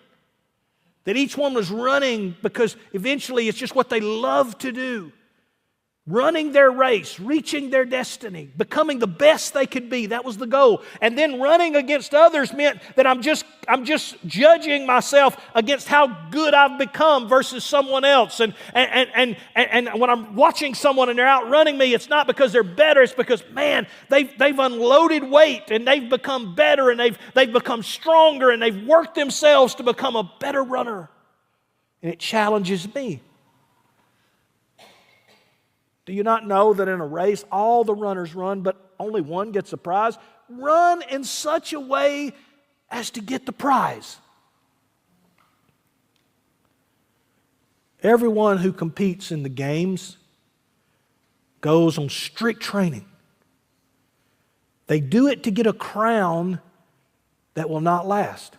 That each one was running because eventually it's just what they love to do. Running their race, reaching their destiny, becoming the best they could be. That was the goal. And then running against others meant that I'm just judging myself against how good I've become versus someone else. And when I'm watching someone and they're outrunning me, it's not because they're better. It's because, man, they've unloaded weight and they've become better and they've become stronger and they've worked themselves to become a better runner. And it challenges me. Do you not know that in a race, all the runners run, but only one gets the prize? Run in such a way as to get the prize. Everyone who competes in the games goes on strict training. They do it to get a crown that will not last.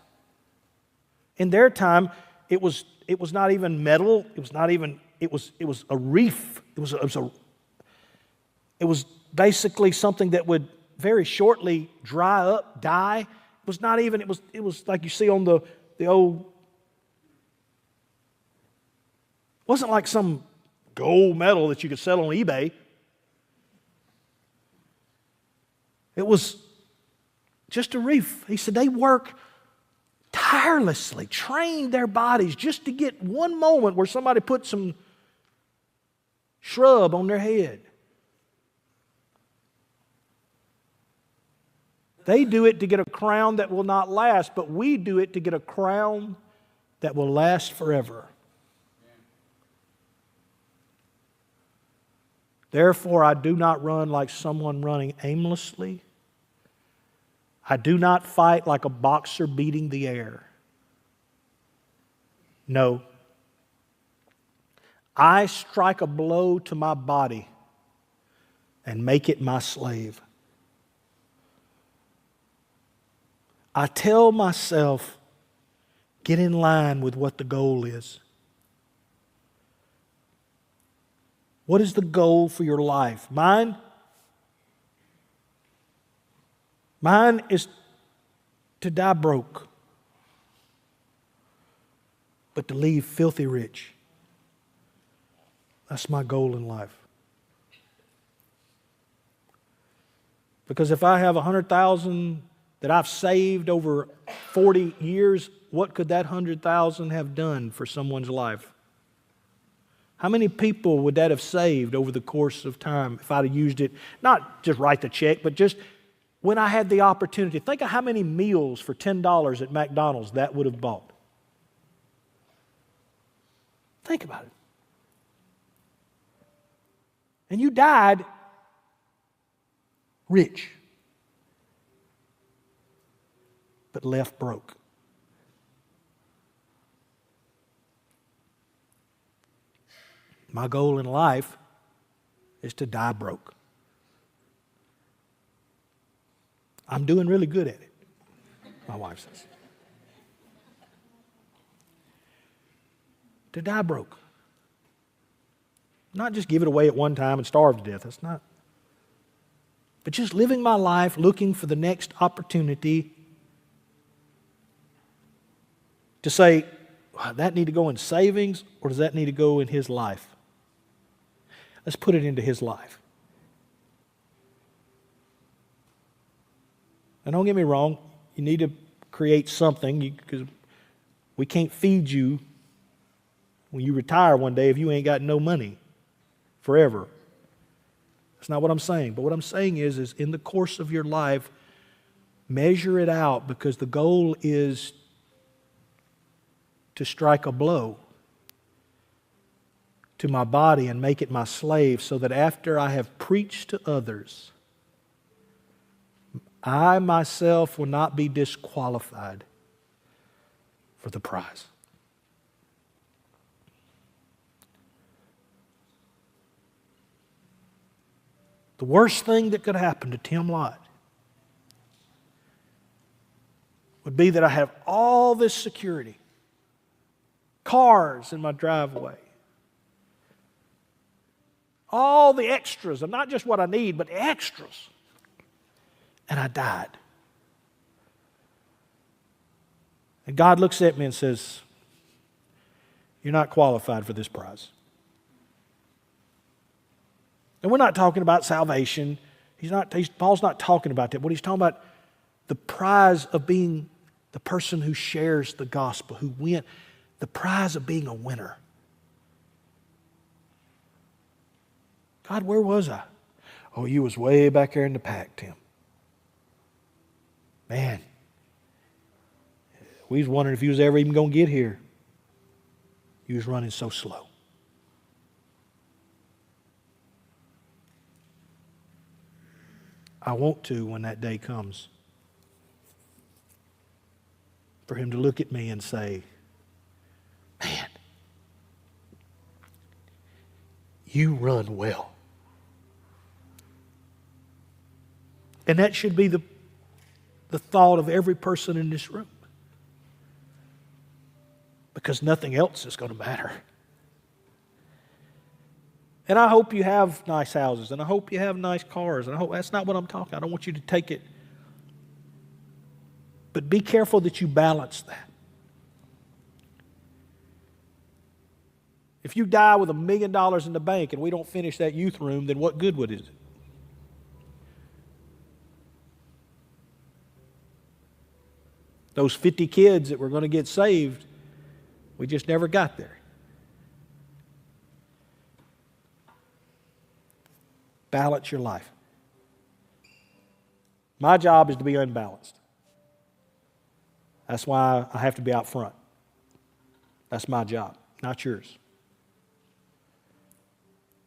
In their time, it was not even metal. It was a reef. It was basically something that would very shortly dry up, die, was not even, it was like you see on the old, wasn't like some gold medal that you could sell on eBay. It was just a reef. He said they work tirelessly, trained their bodies just to get one moment where somebody put some shrub on their head. They do it to get a crown that will not last, but we do it to get a crown that will last forever. Therefore, I do not run like someone running aimlessly. I do not fight like a boxer beating the air. No. I strike a blow to my body and make it my slave. I tell myself, get in line with what the goal is. What is the goal for your life? Mine is to die broke, but to leave filthy rich. That's my goal in life. Because if I have 100,000 that I've saved over 40 years, what could that 100,000 have done for someone's life? How many people would that have saved over the course of time if I'd have used it, not just write the check, but just when I had the opportunity? Think of how many meals for $10 at McDonald's that would have bought. Think about it. And you died rich, but left broke. My goal in life is to die broke. I'm doing really good at it, my wife says. To die broke. Not just give it away at one time and starve to death. That's not. But just living my life looking for the next opportunity to say, that need to go in savings, or does that need to go in his life? Let's put it into his life. And don't get me wrong, you need to create something, because we can't feed you when you retire one day if you ain't got no money forever. That's not what I'm saying. But what I'm saying is in the course of your life, measure it out, because the goal is to strike a blow to my body and make it my slave, so that after I have preached to others, I myself will not be disqualified for the prize. The worst thing that could happen to Tim Lott would be that I have all this security, cars in my driveway, all the extras, and not just what I need, but the extras, and I died. And God looks at me and says, you're not qualified for this prize. And we're not talking about salvation. Paul's not talking about that. What he's talking about, the prize of being the person who shares the gospel, who wins, the prize of being a winner. God, where was I? Oh, you was way back there in the pack, Tim. Man, we was wondering if you was ever even going to get here. You was running so slow. I want to, when that day comes, for him to look at me and say, man, you run well. And that should be the thought of every person in this room. Because nothing else is going to matter. And I hope you have nice houses, and I hope you have nice cars, and I hope that's not what I'm talking. I don't want you to take it But be careful that you balance that. If you die with $1 million in the bank and we don't finish that youth room, then what good would it? Those 50 kids that were going to get saved, we just never got there. Balance your life. My job is to be unbalanced. That's why I have to be out front. That's my job, not yours.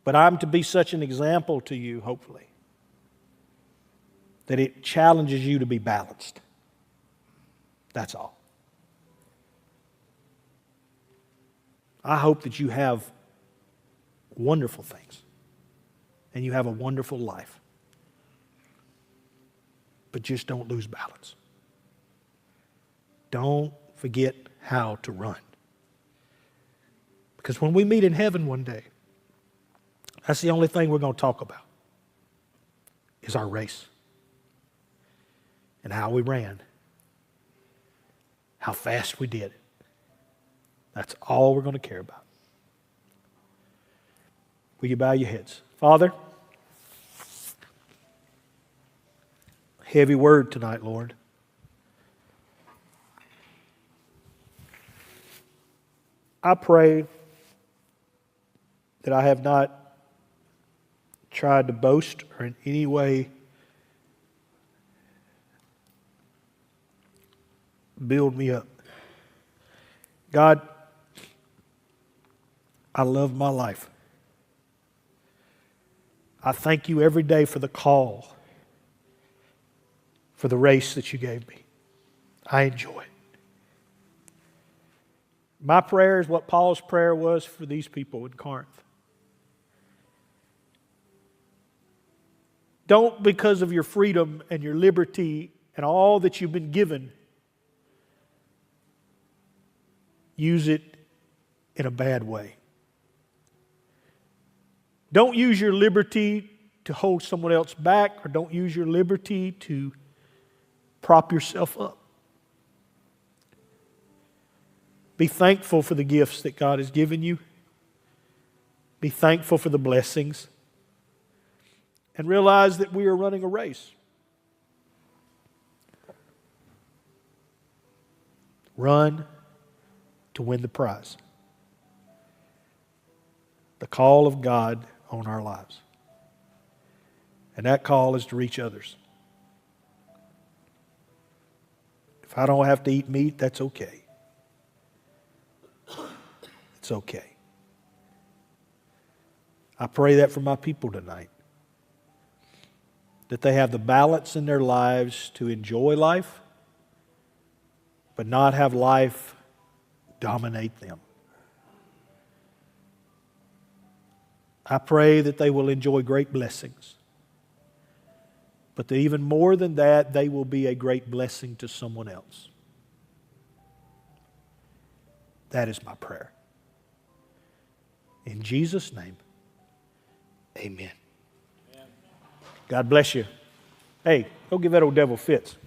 But I'm to be such an example to you, hopefully, that it challenges you to be balanced. That's all. I hope that you have wonderful things and you have a wonderful life. But just don't lose balance. Don't forget how to run. Because when we meet in heaven one day, that's the only thing we're going to talk about is our race and how we ran, how fast we did it. That's all we're going to care about. Will you bow your heads? Father, heavy word tonight, Lord. I pray that I have not tried to boast or in any way build me up. God, I love my life. I thank you every day for the call, for the race that you gave me. I enjoy it. My prayer is what Paul's prayer was for these people in Corinth. Don't, because of your freedom and your liberty and all that you've been given, use it in a bad way. Don't use your liberty to hold someone else back, or don't use your liberty to prop yourself up. Be thankful for the gifts that God has given you. Be thankful for the blessings. And realize that we are running a race. Run to win the prize. The call of God on our lives. And that call is to reach others. If I don't have to eat meat, that's okay. It's okay. I pray that for my people tonight. That they have the balance in their lives to enjoy life, but not have life dominate them. I pray that they will enjoy great blessings, but that even more than that, they will be a great blessing to someone else. That is my prayer. In Jesus' name, amen. God bless you. Hey, go give that old devil fits.